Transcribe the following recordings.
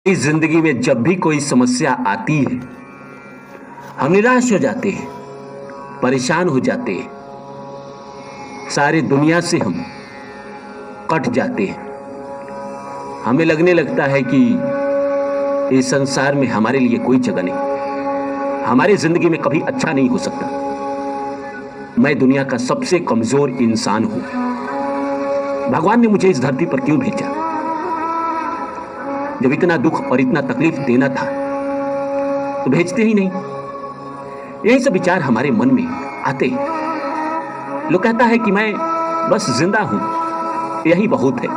इस जिंदगी में जब भी कोई समस्या आती है, हम निराश हो जाते हैं, परेशान हो जाते हैं, सारे दुनिया से हम कट जाते हैं। हमें लगने लगता है कि इस संसार में हमारे लिए कोई जगह नहीं, हमारी जिंदगी में कभी अच्छा नहीं हो सकता। मैं दुनिया का सबसे कमजोर इंसान हूं। भगवान ने मुझे इस धरती पर क्यों भेजा? जब इतना दुख और इतना तकलीफ देना था तो भेजते ही नहीं। यही सब विचार हमारे मन में आते हैं। लोग कहता है कि मैं बस जिंदा हूं, यही बहुत है।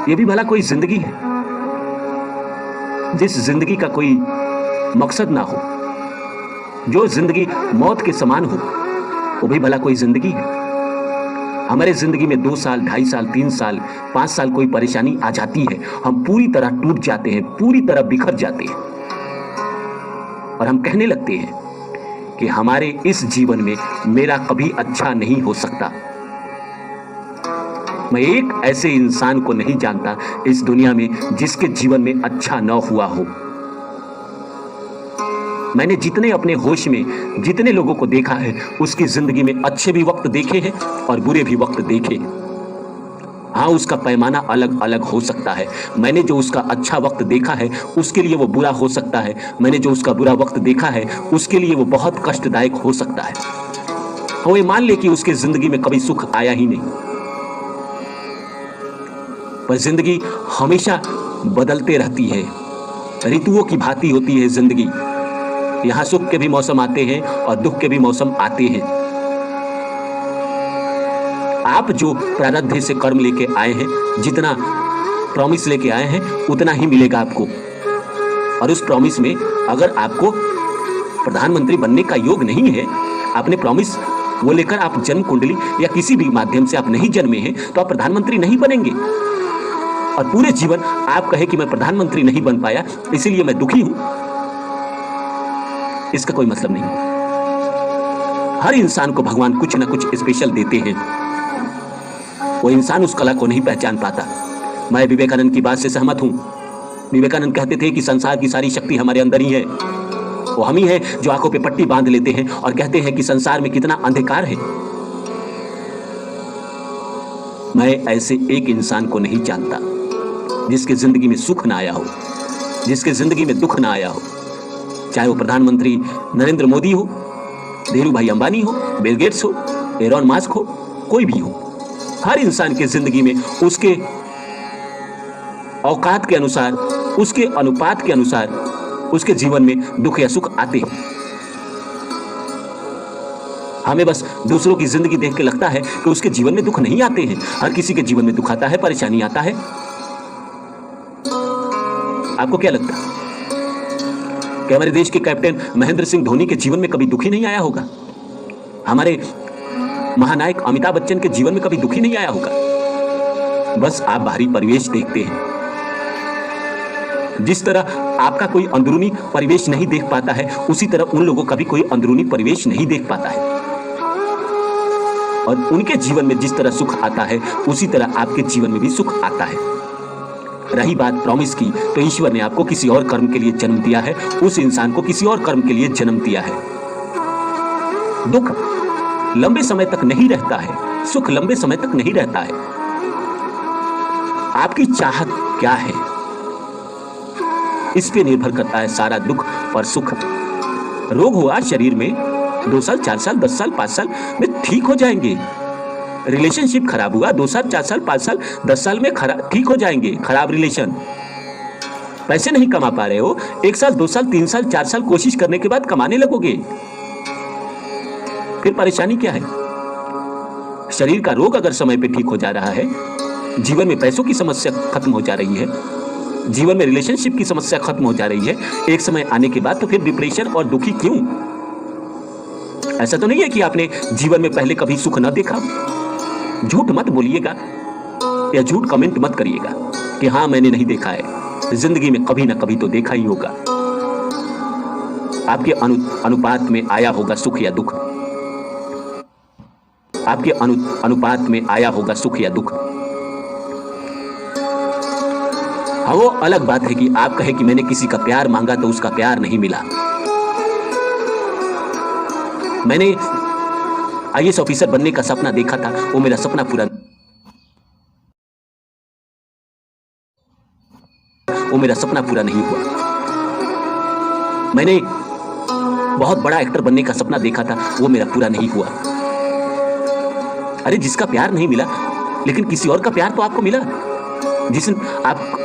यह भी भला कोई जिंदगी है? जिस जिंदगी का कोई मकसद ना हो, जो जिंदगी मौत के समान हो, वो भी भला कोई जिंदगी है? हमारे जिंदगी में 2 साल, 2.5 साल, 3 साल, 5 साल कोई परेशानी आ जाती है, हम पूरी तरह टूट जाते हैं, पूरी तरह बिखर जाते हैं और हम कहने लगते हैं कि हमारे इस जीवन में मेरा कभी अच्छा नहीं हो सकता। मैं एक ऐसे इंसान को नहीं जानता इस दुनिया में जिसके जीवन में अच्छा न हुआ हो। मैंने जितने अपने होश में जितने लोगों को देखा है, उसकी जिंदगी में अच्छे भी वक्त देखे हैं और बुरे भी वक्त देखे हैं। हाँ, उसका पैमाना अलग अलग हो सकता है। मैंने जो उसका अच्छा वक्त देखा है, उसके लिए वो बुरा हो सकता है। मैंने जो उसका बुरा वक्त देखा है, उसके लिए वो बहुत कष्टदायक हो सकता है। वो ये मान ले कि उसकी जिंदगी में कभी सुख आया ही नहीं, पर जिंदगी हमेशा बदलते रहती है। ऋतुओं की भांति होती है जिंदगी। यहां सुख के भी मौसम आते हैं और दुख के भी मौसम आते हैं। आप जो प्रारब्ध से कर्म लेके आए हैं, जितना प्रॉमिस लेके आए हैं, उतना ही मिलेगा आपको। और उस प्रॉमिस में अगर आपको प्रधानमंत्री बनने का योग नहीं है, आपने प्रॉमिस वो लेकर आप जन्म कुंडली या किसी भी माध्यम से आप नहीं जन्मे हैं, तो आप प्रधानमंत्री नहीं बनेंगे। और पूरे जीवन आप कहे कि मैं प्रधानमंत्री नहीं बन पाया, इसीलिए मैं दुखी हूं, इसका कोई मतलब नहीं। हर इंसान को भगवान कुछ ना कुछ स्पेशल देते हैं। वो इंसान उस कला को नहीं पहचान पाता। मैं विवेकानंद की बात से सहमत हूं। विवेकानंद कहते थे कि संसार की सारी शक्ति हमारे अंदर ही है। वो हम ही हैं जो आंखों पे पट्टी बांध लेते हैं और कहते हैं कि संसार में कितना अंधकार है। मैं ऐसे एक इंसान को नहीं जानता जिसके जिंदगी में सुख ना आया हो, जिसके जिंदगी में दुख ना आया हो। चाहे वो प्रधानमंत्री नरेंद्र मोदी हो, धीरू भाई अंबानी हो, बिल गेट्स हो, एलोन मस्क हो, कोई भी हो, हर इंसान के जिंदगी में उसके औकात के अनुसार, उसके अनुपात के अनुसार उसके जीवन में दुख या सुख आते हैं। हमें बस दूसरों की जिंदगी देख के लगता है कि उसके जीवन में दुख नहीं आते हैं। हर किसी के जीवन में दुख आता है, परेशानी आता है। आपको क्या लगता है कि हमारे देश के कैप्टन महेंद्र सिंह धोनी के जीवन में कभी दुखी नहीं आया होगा? हमारे महानायक अमिताभ बच्चन के जीवन में कभी दुखी नहीं आया होगा? बस आप बाहरी परिवेश देखते हैं। जिस तरह आपका कोई अंदरूनी परिवेश नहीं देख पाता है, उसी तरह उन लोगों का भी कोई अंदरूनी परिवेश नहीं देख पाता है। और उनके जीवन में जिस तरह सुख आता है, उसी तरह आपके जीवन में भी सुख आता है। रही बात प्रॉमिस की, तो ईश्वर ने आपको किसी और कर्म के लिए जन्म दिया है, उस इंसान को किसी और कर्म के लिए जन्म दिया है। दुख लंबे समय तक नहीं रहता है, सुख लंबे समय तक नहीं रहता है। आपकी चाहत क्या है, इस पे निर्भर करता है सारा दुख और सुख। रोग हुआ शरीर में, 2 साल, 4 साल, 10 साल, 5 साल में ठीक हो जाएंगे। रिलेशनशिप खराब हुआ, 2 साल, 4 साल, 5 साल, 10 साल में ठीक हो जाएंगे। खराब रिलेशन, पैसे नहीं कमा पा रहे हो, 1 साल, 2 साल, 3 साल, 4 साल कोशिश करने के बाद कमाने लगोगे। फिर परेशानी क्या है? शरीर का रोग अगर समय पे ठीक हो जा रहा है, जीवन में पैसों की समस्या खत्म हो जा रही है, जीवन में रिलेशनशिप की समस्या खत्म हो जा रही है, एक समय आने के बाद तो फिर डिप्रेशन और दुखी क्यों? ऐसा तो नहीं है कि आपने जीवन में पहले कभी सुख न देखा। झूठ मत बोलिएगा या झूठ कमेंट मत करिएगा कि हाँ मैंने नहीं देखा है। जिंदगी में कभी ना कभी तो देखा ही होगा। आपके अनुपात में आया होगा सुख या दुख। आपके अनुपात में आया होगा सुख या दुख। हाँ, वो अलग बात है कि आप कहे कि मैंने किसी का प्यार मांगा तो उसका प्यार नहीं मिला। मैंने आईएएस ऑफिसर बनने का सपना देखा था, वो मेरा सपना पूरा नहीं हुआ। मैंने बहुत बड़ा एक्टर बनने का सपना देखा था, वो मेरा पूरा नहीं हुआ। अरे जिसका प्यार नहीं मिला, लेकिन किसी और का प्यार तो आपको मिला।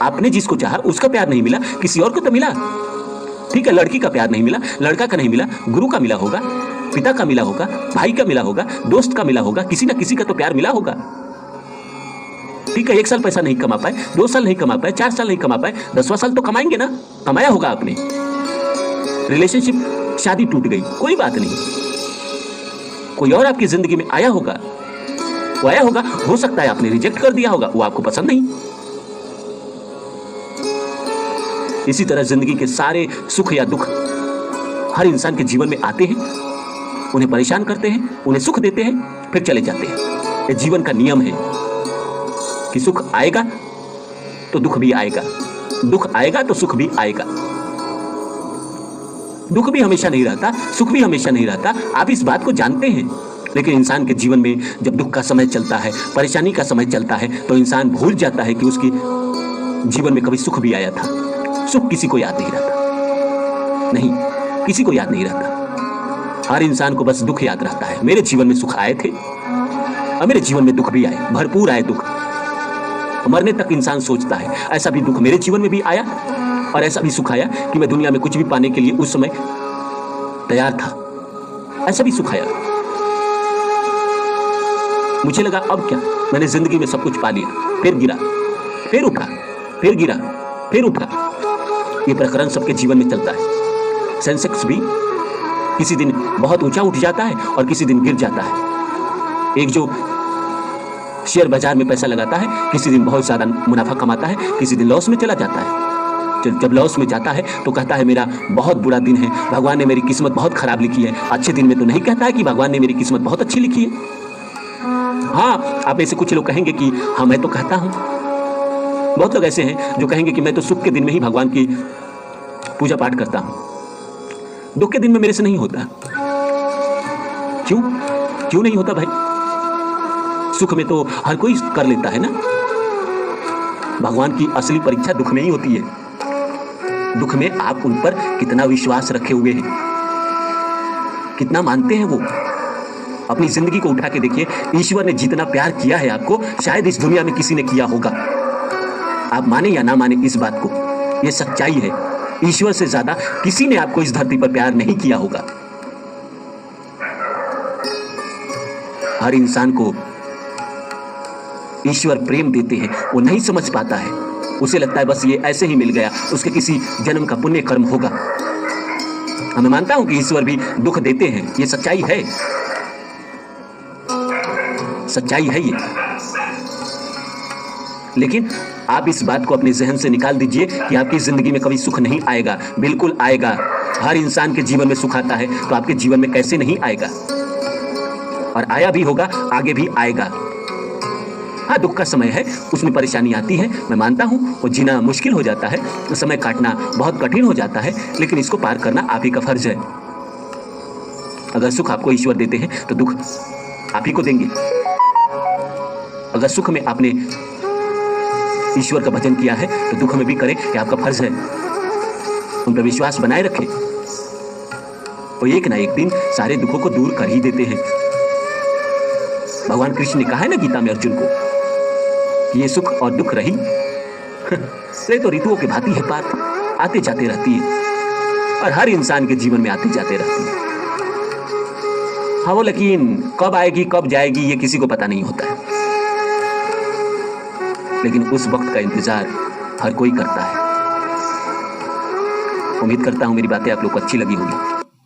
आपने जिसको चाहा उसका प्यार नहीं मिला, किसी और को तो मिला। ठीक है, लड़की का प्यार नहीं मिला, लड़का का नहीं मिला, गुरु का मिला होगा, पिता का मिला होगा, भाई का मिला होगा, दोस्त का मिला होगा, किसी ना किसी का तो प्यार मिला होगा। ठीक है, 1 साल पैसा नहीं कमा पाए, 2 साल नहीं कमा पाए, 4 साल नहीं कमा पाए, 10वां साल तो कमाएंगे ना, कमाया होगा आपने। रिलेशनशिप, शादी टूट गई, कोई बात नहीं, कोई और आपकी जिंदगी में आया होगा, वो आया होगा, हो सकता है आपने रिजेक्ट कर दिया होगा, वो आपको पसंद नहीं। इसी तरह जिंदगी के सारे सुख या दुख हर इंसान के जीवन में आते हैं, उन्हें परेशान करते हैं, उन्हें सुख देते हैं, फिर चले जाते हैं। ये जीवन का नियम है कि सुख आएगा तो दुख भी आएगा, दुख आएगा तो सुख भी आएगा। दुख भी हमेशा नहीं रहता, सुख भी हमेशा नहीं रहता, आप इस बात को जानते हैं। लेकिन इंसान के जीवन में जब दुख का समय चलता है, परेशानी का समय चलता है, तो इंसान भूल जाता है कि उसके जीवन में कभी सुख भी आया था। सुख किसी को याद नहीं रहता, नहीं, किसी को याद नहीं रहता। हर इंसान को बस दुख याद रहता है। मेरे जीवन में सुख आए थे और मेरे जीवन में दुख भी आए, भरपूर आए दुख। मरने तक इंसान सोचता है ऐसा भी दुख मेरे जीवन में भी आया और ऐसा भी सुख आया कि मैं दुनिया में कुछ भी पाने के लिए उस समय तैयार था, ऐसा भी सुख आया। मुझे लगा अब क्या, मैंने जिंदगी में सब कुछ पा लिया, फिर गिरा, फिर उठा, फिर गिरा, फिर उठा। ये प्रकरण सबके जीवन में चलता है। सेंसेक्स भी किसी दिन बहुत ऊंचा उठ जाता है और किसी दिन गिर जाता है। एक जो शेयर बाजार में पैसा लगाता है, किसी दिन बहुत ज्यादा मुनाफा कमाता है, किसी दिन लॉस में चला जाता है। जब लॉस में जाता है तो कहता है मेरा बहुत बुरा दिन है, भगवान ने मेरी किस्मत बहुत खराब लिखी है। अच्छे दिन में तो नहीं कहता है कि भगवान ने मेरी किस्मत बहुत अच्छी लिखी है। हाँ, आप ऐसे कुछ लोग कहेंगे कि हाँ मैं तो कहता हूं। बहुत लोग ऐसे हैं जो कहेंगे कि मैं तो सुख के दिन में ही भगवान की पूजा पाठ करता हूं, दुख के दिन में मेरे से नहीं होता। क्यों नहीं होता भाई? सुख में तो हर कोई कर लेता है ना। भगवान की असली परीक्षा दुख में ही होती है। दुख में आप उन पर कितना विश्वास रखे हुए हैं, कितना मानते हैं वो। अपनी जिंदगी को उठा के देखिए, ईश्वर ने जितना प्यार किया है आपको, शायद इस दुनिया में किसी ने किया होगा। आप माने या ना माने इस बात को, ये सच्चाई है। ईश्वर से ज्यादा किसी ने आपको इस धरती पर प्यार नहीं किया होगा। हर इंसान को ईश्वर प्रेम देते हैं, वो नहीं समझ पाता है। उसे लगता है बस ये ऐसे ही मिल गया, उसके किसी जन्म का पुण्य कर्म होगा। मैं मानता हूं कि ईश्वर भी दुख देते हैं, ये सच्चाई है, सच्चाई है ये। लेकिन आप इस बात को अपने जहन से निकाल दीजिए कि आपकी जिंदगी में कभी सुख नहीं आएगा। बिल्कुल आएगा। हर इंसान के जीवन में सुख आता है, तो आपके जीवन में कैसे नहीं आएगा? और आया भी होगा, आगे भी आएगा। हाँ, दुख का समय है, उसमें परेशानी आती है, मैं मानता हूं, वो जीना मुश्किल हो जाता है, तो समय काटना बहुत कठिन हो जाता है, लेकिन इसको पार करना आप ही का फर्ज है। अगर सुख आपको ईश्वर देते हैं तो दुख आप ही को देंगे। अगर सुख में आपने ईश्वर का भजन किया है तो दुख में भी करें, ये आपका फर्ज है। उन पर विश्वास बनाए रखें, वो एक ना एक दिन सारे दुखों को दूर कर ही देते हैं। भगवान कृष्ण ने कहा है ना गीता में अर्जुन को, ये सुख और दुख रही से तो ऋतुओं की भांति है, बात आते जाते रहती है और हर इंसान के जीवन में आते जाते रहती है। हाँ, वो लेकिन कब आएगी कब जाएगी ये किसी को पता नहीं होता है, लेकिन उस वक्त का इंतजार हर कोई करता है। उम्मीद करता हूं मेरी बातें आप लोग को अच्छी लगी होगी।